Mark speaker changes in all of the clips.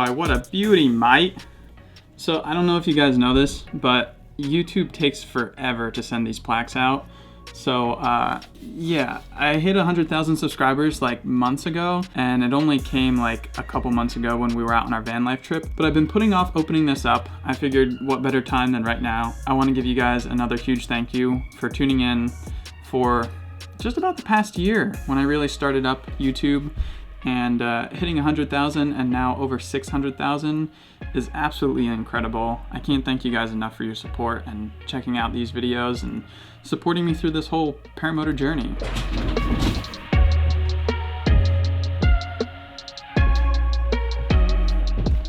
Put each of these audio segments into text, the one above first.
Speaker 1: by What a Beauty, Mate. So I don't know if you guys know this, but YouTube takes forever to send these plaques out. So yeah, I hit 100,000 subscribers like months ago, and it only came like a couple months ago when we were out on our van life trip. But I've been putting off opening this up. I figured what better time than right now. I want to give you guys another huge thank you for tuning in for just about the past year when I really started up YouTube. And hitting 100,000 and now over 600,000 is absolutely incredible. I can't thank you guys enough for your support and checking out these videos and supporting me through this whole paramotor journey.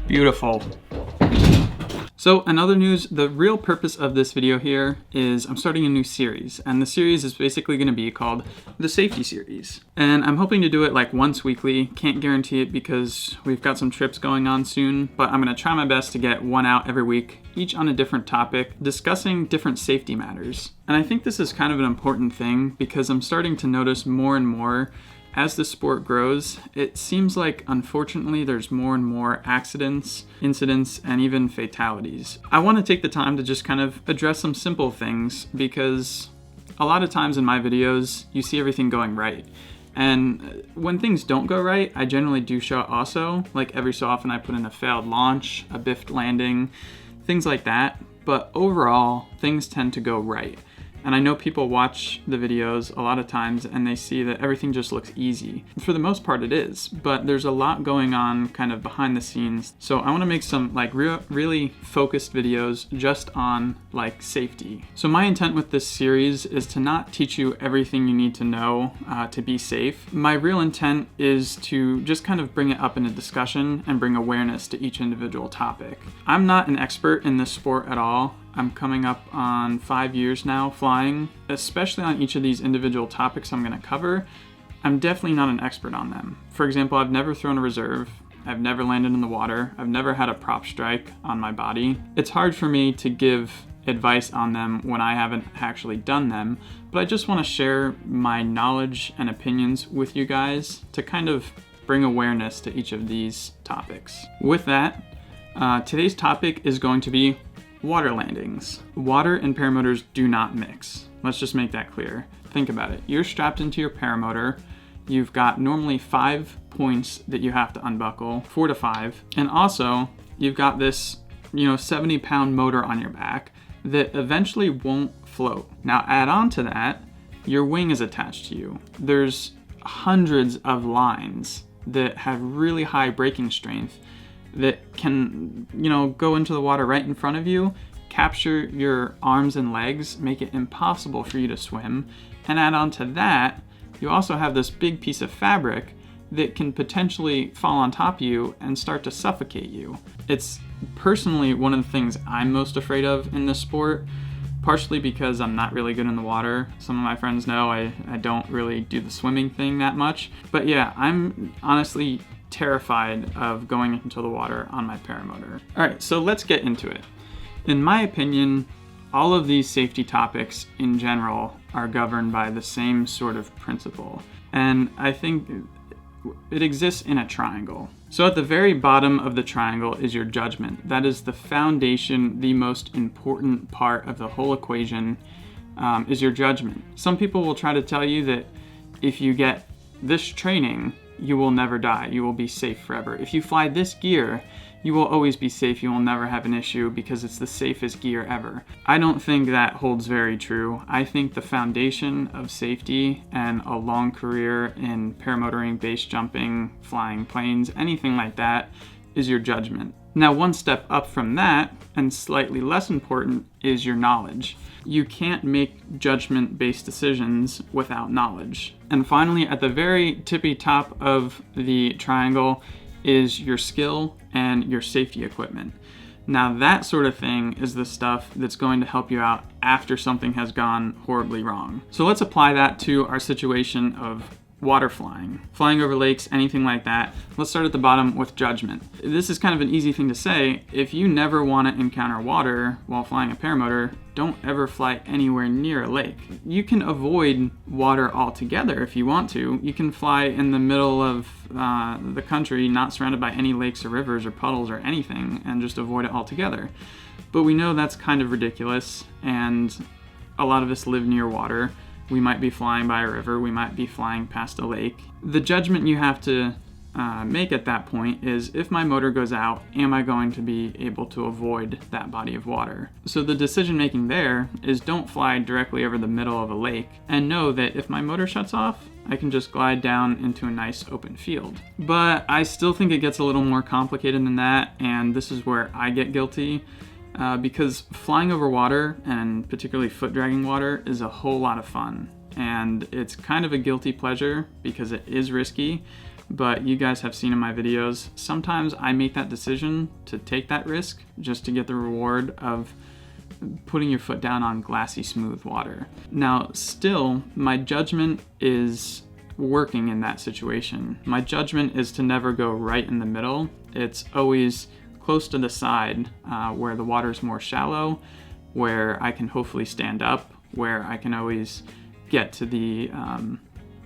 Speaker 1: Beautiful. So in other news, the real purpose of this video here is I'm starting a new series, and the series is basically going to be called the Safety Series. And I'm hoping to do it like once weekly. Can't guarantee it because we've got some trips going on soon, but I'm going to try my best to get one out every week, each on a different topic, discussing different safety matters. And I think this is kind of an important thing because I'm starting to notice more and more as the sport grows, it seems like, unfortunately, there's more and more accidents, incidents, and even fatalities. I want to take the time to just kind of address some simple things because a lot of times in my videos, you see everything going right. And when things don't go right, I generally do show it also. Like every so often I put in a failed launch, a biffed landing, things like that. But overall, things tend to go right. And I know people watch the videos a lot of times and they see that everything just looks easy. For the most part it is, but there's a lot going on kind of behind the scenes. So I want to make some like really focused videos just on like safety. So my intent with this series is to not teach you everything you need to know to be safe. My real intent is to just kind of bring it up in a discussion and bring awareness to each individual topic. I'm not an expert in this sport at all. I'm coming up on 5 years now flying, especially on each of these individual topics I'm going to cover. I'm definitely not an expert on them. For example, I've never thrown a reserve. I've never landed in the water. I've never had a prop strike on my body. It's hard for me to give advice on them when I haven't actually done them, but I just want to share my knowledge and opinions with you guys to kind of bring awareness to each of these topics. With that, today's topic is going to be water landings. Water and paramotors do not mix. Let's just make that clear. Think about it. You're strapped into your paramotor. You've got normally 5 points that you have to unbuckle, 4 to 5. And also you've got this, 70-pound motor on your back that eventually won't float. Now add on to that, your wing is attached to you. There's hundreds of lines that have really high braking strength that can, go into the water right in front of you, capture your arms and legs, make it impossible for you to swim. And add on to that, you also have this big piece of fabric that can potentially fall on top of you and start to suffocate you. It's personally one of the things I'm most afraid of in this sport, partially because I'm not really good in the water. Some of my friends know I don't really do the swimming thing that much. But yeah, I'm honestly terrified of going into the water on my paramotor. All right, so let's get into it. In my opinion, all of these safety topics in general are governed by the same sort of principle. And I think it exists in a triangle. So at the very bottom of the triangle is your judgment. That is the foundation, the most important part of the whole equation is your judgment. Some people will try to tell you that if you get this training, you will never die. You will be safe forever. If you fly this gear, you will always be safe. You will never have an issue because it's the safest gear ever. I don't think that holds very true. I think the foundation of safety and a long career in paramotoring, base jumping, flying planes, anything like that is your judgment. Now, one step up from that, and slightly less important, is your knowledge. You can't make judgment-based decisions without knowledge. And finally, at the very tippy top of the triangle is your skill and your safety equipment. Now, that sort of thing is the stuff that's going to help you out after something has gone horribly wrong. So let's apply that to our situation of water flying. Flying over lakes, anything like that. Let's start at the bottom with judgment. This is kind of an easy thing to say. If you never want to encounter water while flying a paramotor, don't ever fly anywhere near a lake. You can avoid water altogether if you want to. You can fly in the middle of the country, not surrounded by any lakes or rivers or puddles or anything, and just avoid it altogether. But we know that's kind of ridiculous, and a lot of us live near water. We might be flying by a river, we might be flying past a lake. The judgment you have to make at that point is, if my motor goes out, am I going to be able to avoid that body of water? So the decision making there is, don't fly directly over the middle of a lake, and know that if my motor shuts off, I can just glide down into a nice open field. But I still think it gets a little more complicated than that, and this is where I get guilty. Because flying over water, and particularly foot dragging water, is a whole lot of fun. And it's kind of a guilty pleasure because it is risky, but you guys have seen in my videos, sometimes I make that decision to take that risk just to get the reward of putting your foot down on glassy smooth water. Now, still, my judgment is working in that situation. My judgment is to never go right in the middle. It's always close to the side where the water is more shallow, where I can hopefully stand up, where I can always get to the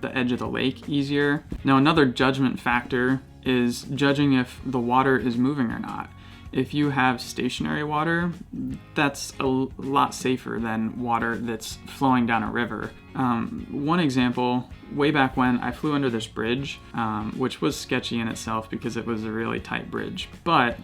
Speaker 1: edge of the lake easier. Now, another judgment factor is judging if the water is moving or not. If you have stationary water, that's a lot safer than water that's flowing down a river. One example, way back when, I flew under this bridge, which was sketchy in itself because it was a really tight bridge, but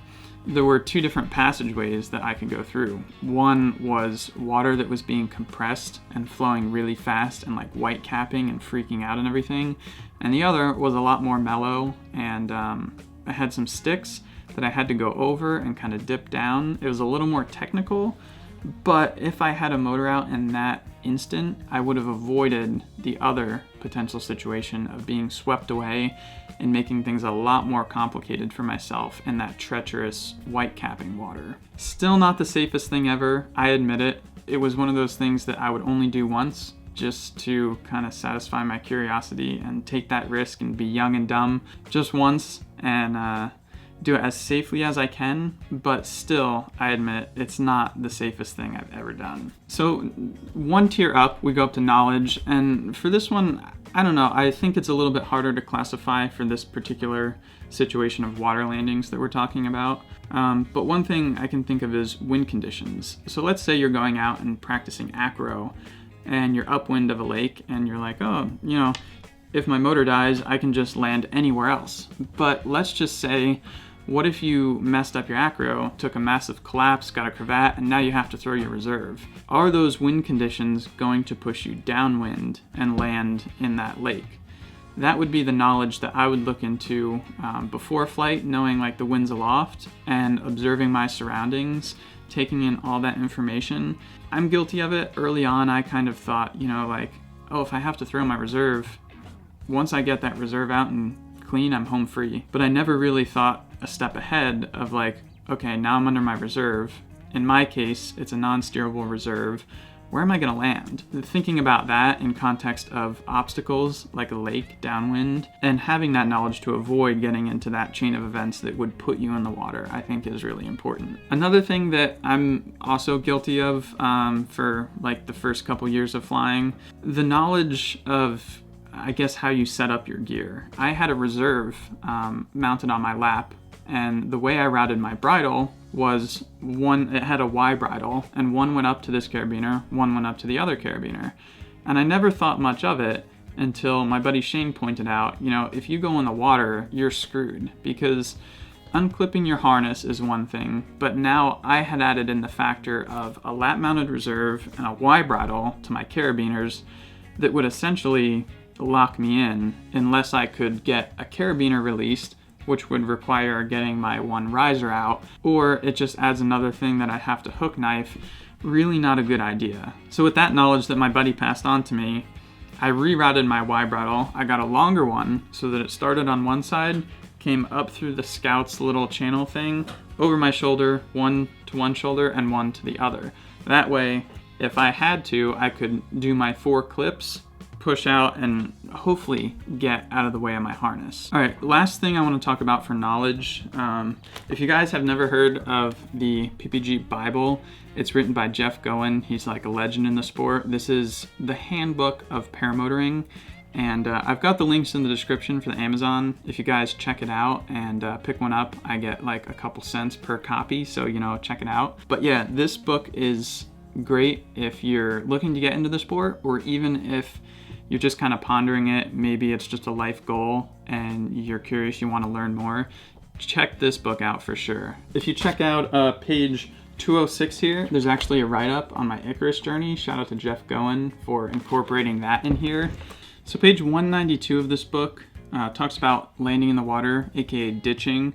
Speaker 1: there were two different passageways that I could go through. One was water that was being compressed and flowing really fast and like white capping and freaking out and everything. And the other was a lot more mellow, and I had some sticks that I had to go over and kind of dip down. It was a little more technical, but if I had a motor out in that instant, I would have avoided the other potential situation of being swept away and making things a lot more complicated for myself in that treacherous white capping water. Still not the safest thing ever, I admit it. It was one of those things that I would only do once, just to kind of satisfy my curiosity and take that risk and be young and dumb just once, and do it as safely as I can, but still, I admit, it's not the safest thing I've ever done. So one tier up, we go up to knowledge, and for this one, I don't know, I think it's a little bit harder to classify for this particular situation of water landings that we're talking about. But one thing I can think of is wind conditions. So let's say you're going out and practicing acro, and you're upwind of a lake, and you're like, oh, you know, if my motor dies, I can just land anywhere else. But let's just say, what if you messed up your acro, took a massive collapse, got a cravat, and now you have to throw your reserve? Are those wind conditions going to push you downwind and land in that lake? That would be the knowledge that I would look into before flight, knowing like the winds aloft and observing my surroundings, taking in all that information. I'm guilty of it. Early on, I kind of thought, you know, like, oh, if I have to throw my reserve, once I get that reserve out and clean, I'm home free. But I never really thought a step ahead of like, okay, now I'm under my reserve. In my case, it's a non-steerable reserve. Where am I gonna land? Thinking about that in context of obstacles like a lake downwind, and having that knowledge to avoid getting into that chain of events that would put you in the water, I think is really important. Another thing that I'm also guilty of for like the first couple years of flying, the knowledge of, I guess, how you set up your gear. I had a reserve mounted on my lap, and the way I routed my bridle was it had a Y bridle, and one went up to this carabiner, one went up to the other carabiner. And I never thought much of it until my buddy Shane pointed out, you know, if you go in the water, you're screwed, because unclipping your harness is one thing, but now I had added in the factor of a lap mounted reserve and a Y bridle to my carabiners that would essentially lock me in unless I could get a carabiner released, which would require getting my one riser out, or it just adds another thing that I have to hook knife. Really not a good idea. So with that knowledge that my buddy passed on to me, I rerouted my Y bridle. I got a longer one so that it started on one side, came up through the Scout's little channel thing, over my shoulder, one to one shoulder and one to the other. That way, if I had to, I could do my 4 clips push out and hopefully get out of the way of my harness. All right, last thing I want to talk about for knowledge. If you guys have never heard of the Ppg Bible, it's written by Jeff Goen. He's like a legend in the sport. This is the handbook of paramotoring. And I've got the links in the description for the Amazon. If you guys check it out and pick one up, I get like a couple cents per copy. So, check it out. But yeah, this book is great if you're looking to get into the sport, or even if you're just kind of pondering it. Maybe it's just a life goal and you're curious, you want to learn more. Check this book out for sure. If you check out page 206 here, there's actually a write-up on my Icarus journey. Shout out to Jeff Goen for incorporating that in here. So page 192 of this book talks about landing in the water, aka ditching.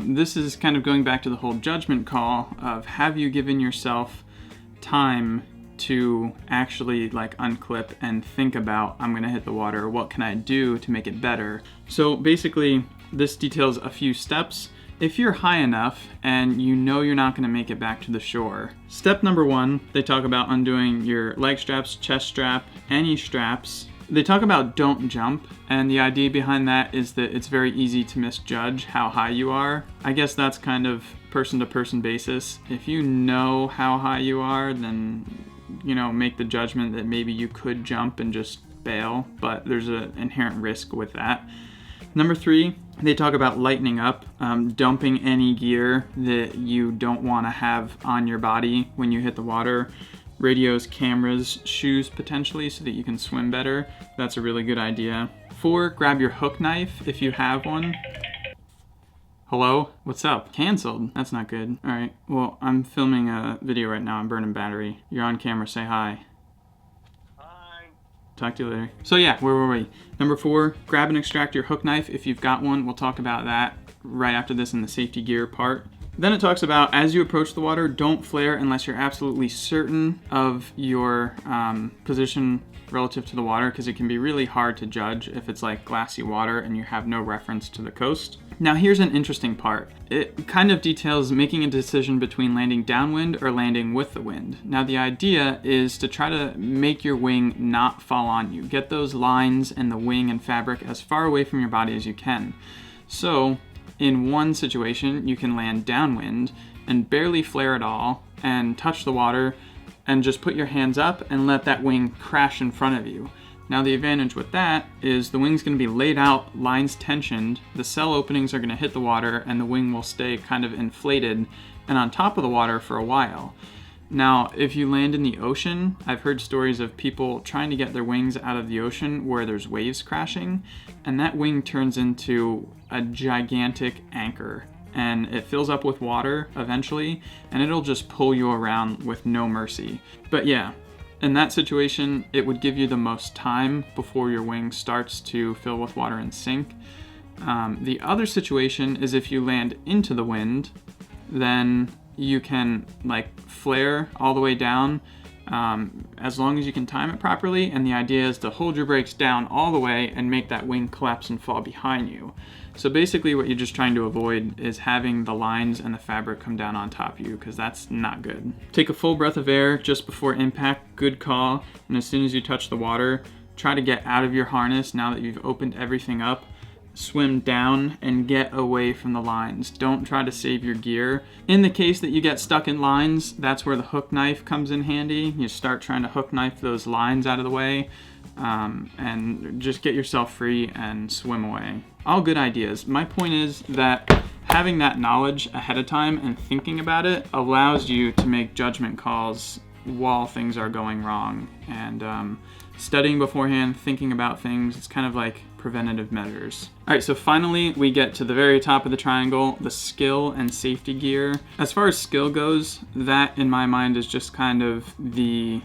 Speaker 1: This is kind of going back to the whole judgment call of, have you given yourself time to actually like unclip and think about, I'm gonna hit the water, what can I do to make it better? So basically this details a few steps. If you're high enough and you know you're not gonna make it back to the shore. Step number 1, they talk about undoing your leg straps, chest strap, any straps. They talk about don't jump, and the idea behind that is that it's very easy to misjudge how high you are. I guess that's kind of person to person basis. If you know how high you are, then make the judgment that maybe you could jump and just bail, but there's an inherent risk with that. Number 3, they talk about lightening up, dumping any gear that you don't want to have on your body when you hit the water. Radios, cameras, shoes potentially, so that you can swim better. That's a really good idea. 4, grab your hook knife if you have one. Hello? What's up? Canceled. That's not good. All right, well, I'm filming a video right now. I'm burning battery. You're on camera, say hi.
Speaker 2: Hi.
Speaker 1: Talk to you later. So yeah, where were we? Number 4, grab and extract your hook knife if you've got one. We'll talk about that right after this in the safety gear part. Then it talks about, as you approach the water, don't flare unless you're absolutely certain of your position relative to the water, because it can be really hard to judge if it's like glassy water and you have no reference to the coast. Now here's an interesting part. It kind of details making a decision between landing downwind or landing with the wind. Now the idea is to try to make your wing not fall on you. Get those lines and the wing and fabric as far away from your body as you can. So in one situation, you can land downwind and barely flare at all and touch the water and just put your hands up and let that wing crash in front of you. Now the advantage with that is the wing's going to be laid out, lines tensioned, the cell openings are going to hit the water, and the wing will stay kind of inflated and on top of the water for a while. Now, if you land in the ocean, I've heard stories of people trying to get their wings out of the ocean where there's waves crashing, and that wing turns into a gigantic anchor, and it fills up with water eventually, and it'll just pull you around with no mercy. But yeah, in that situation, it would give you the most time before your wing starts to fill with water and sink. The other situation is if you land into the wind, then you can like flare all the way down as long as you can time it properly, and the idea is to hold your brakes down all the way and make that wing collapse and fall behind you. So basically what you're just trying to avoid is having the lines and the fabric come down on top of you, because that's not good. Take a full breath of air just before impact, good call, and as soon as you touch the water, try to get out of your harness now that you've opened everything up. Swim down and get away from the lines. Don't try to save your gear. In the case that you get stuck in lines, that's where the hook knife comes in handy. You start trying to hook knife those lines out of the way, and just get yourself free and swim away. All good ideas. My point is that having that knowledge ahead of time and thinking about it allows you to make judgment calls while things are going wrong. And studying beforehand, thinking about things, it's kind of like preventative measures. All right, so finally we get to the very top of the triangle, the skill and safety gear. As far as skill goes, that in my mind is just kind of the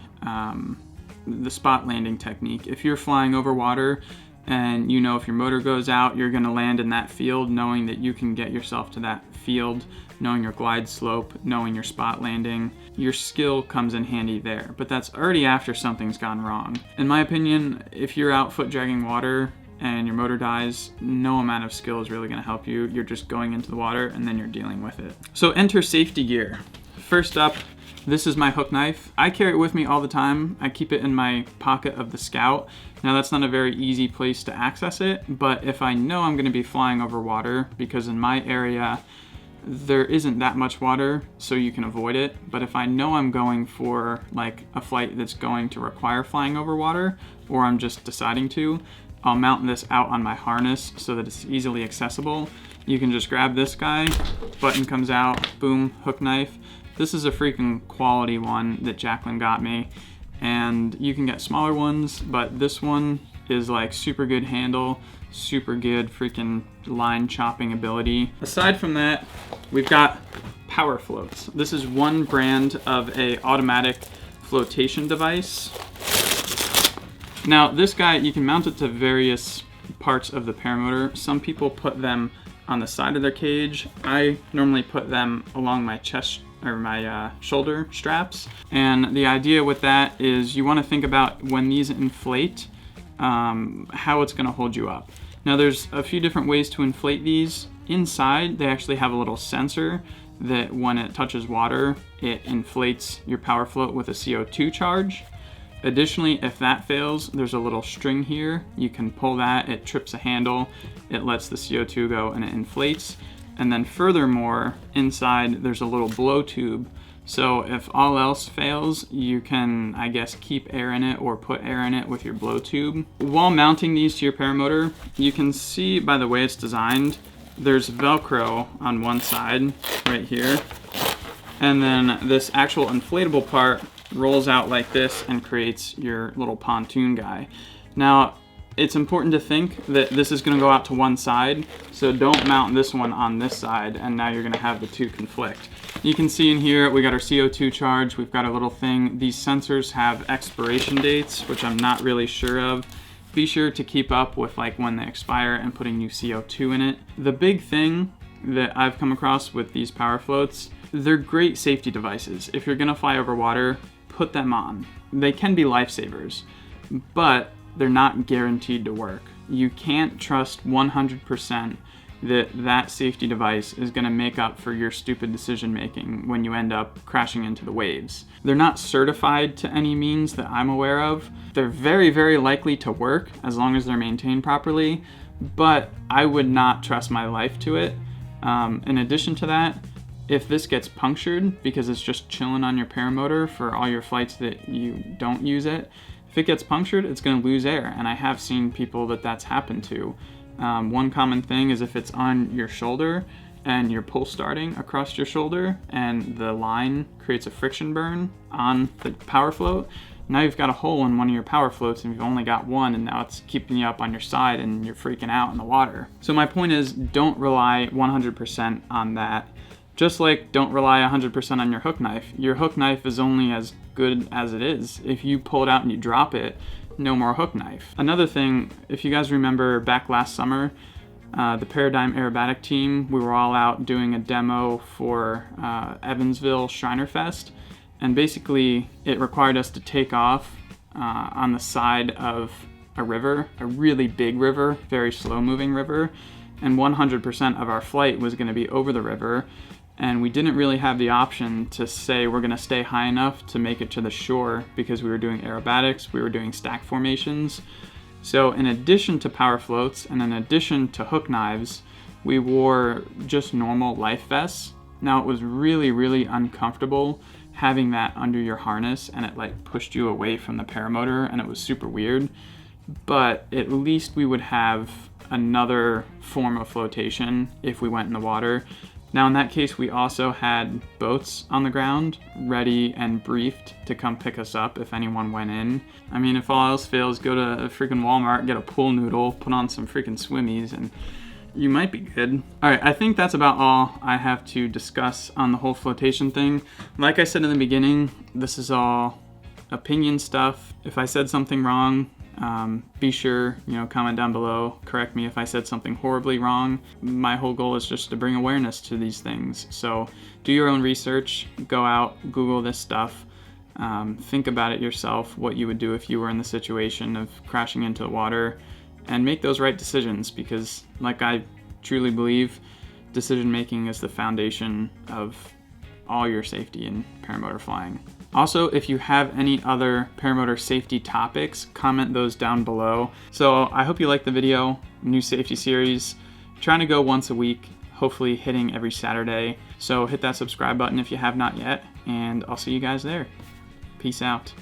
Speaker 1: spot landing technique. If you're flying over water and you know if your motor goes out, you're gonna land in that field, knowing that you can get yourself to that field, knowing your glide slope, knowing your spot landing, your skill comes in handy there. But that's already after something's gone wrong. In my opinion, if you're out foot dragging water and your motor dies, no amount of skill is really gonna help you. You're just going into the water and then you're dealing with it. So enter safety gear. First up, This is my hook knife. I carry it with me all the time. I keep it in my pocket of the Scout. Now that's not a very easy place to access it, but if I know I'm gonna be flying over water, because in my area, there isn't that much water, so you can avoid it. But if I know I'm going for like a flight that's going to require flying over water, or I'm just deciding to, I'll mount this out on my harness so that it's easily accessible. You can just grab this guy, button comes out, boom, hook knife. This is a freaking quality one that Jacqueline got me. And you can get smaller ones, but this one is like super good handle, super good freaking line chopping ability. Aside from that, we've got power floats. This is one brand of a automatic flotation device. Now this guy, you can mount it to various parts of the paramotor. Some people put them on the side of their cage. I normally put them along my chest or my shoulder straps. And the idea with that is you want to think about when these inflate, how it's going to hold you up. Now there's a few different ways to inflate these. Inside, they actually have a little sensor that when it touches water, it inflates your power float with a CO2 charge. Additionally, if that fails, there's a little string here. You can pull that, it trips a handle, it lets the CO2 go and it inflates. And then furthermore, inside there's a little blow tube. So if all else fails, you can, I guess, keep air in it or put air in it with your blow tube. While mounting these to your paramotor, you can see by the way it's designed, there's Velcro on one side right here. And then this actual inflatable part rolls out like this and creates your little pontoon guy. Now, it's important to think that this is gonna go out to one side, so don't mount this one on this side, and now you're gonna have the two conflict. You can see in here, we got our CO2 charge, we've got a little thing. These sensors have expiration dates, which I'm not really sure of. Be sure to keep up with like when they expire and putting new CO2 in it. The big thing that I've come across with these power floats, they're great safety devices. If you're gonna fly over water, put them on. They can be lifesavers, but they're not guaranteed to work. You can't trust 100% that that safety device is gonna make up for your stupid decision making when you end up crashing into the waves. They're not certified to any means that I'm aware of. They're very, very likely to work as long as they're maintained properly, but I would not trust my life to it. In addition to that, if this gets punctured because it's just chilling on your paramotor for all your flights that you don't use it, if it gets punctured, it's going to lose air, and I have seen people that that's happened to. One common thing is if it's on your shoulder and you're pull starting across your shoulder and the line creates a friction burn on the power float, now you've got a hole in one of your power floats and you've only got one, and now it's keeping you up on your side and you're freaking out in the water. So my point is, don't rely 100% on that. Just like don't rely 100% on your hook knife. Your hook knife is only as good as it is. If you pull it out and you drop it, no more hook knife. Another thing, if you guys remember back last summer, the Paradigm Aerobatic team, we were all out doing a demo for Evansville Shriner Fest. And basically it required us to take off on the side of a river, a really big river, very slow moving river. And 100% of our flight was gonna be over the river. And we didn't really have the option to say we're gonna stay high enough to make it to the shore because we were doing aerobatics, we were doing stack formations. So in addition to power floats and in addition to hook knives, we wore just normal life vests. Now it was really, really uncomfortable having that under your harness, and it like pushed you away from the paramotor, and it was super weird. But at least we would have another form of flotation if we went in the water. Now in that case, we also had boats on the ground, ready and briefed to come pick us up if anyone went in. I mean, if all else fails, go to a freaking Walmart, get a pool noodle, put on some freaking swimmies, and you might be good. All right, I think that's about all I have to discuss on the whole flotation thing. Like I said in the beginning, this is all opinion stuff. If I said something wrong, be sure, comment down below, correct me if I said something horribly wrong. My whole goal is just to bring awareness to these things. So do your own research, go out, Google this stuff, think about it yourself, what you would do if you were in the situation of crashing into the water, and make those right decisions, because like I truly believe, decision making is the foundation of all your safety in paramotor flying. Also, if you have any other paramotor safety topics, comment those down below. So I hope you liked the video, new safety series. Trying to go once a week, hopefully hitting every Saturday. So hit that subscribe button if you have not yet, and I'll see you guys there. Peace out.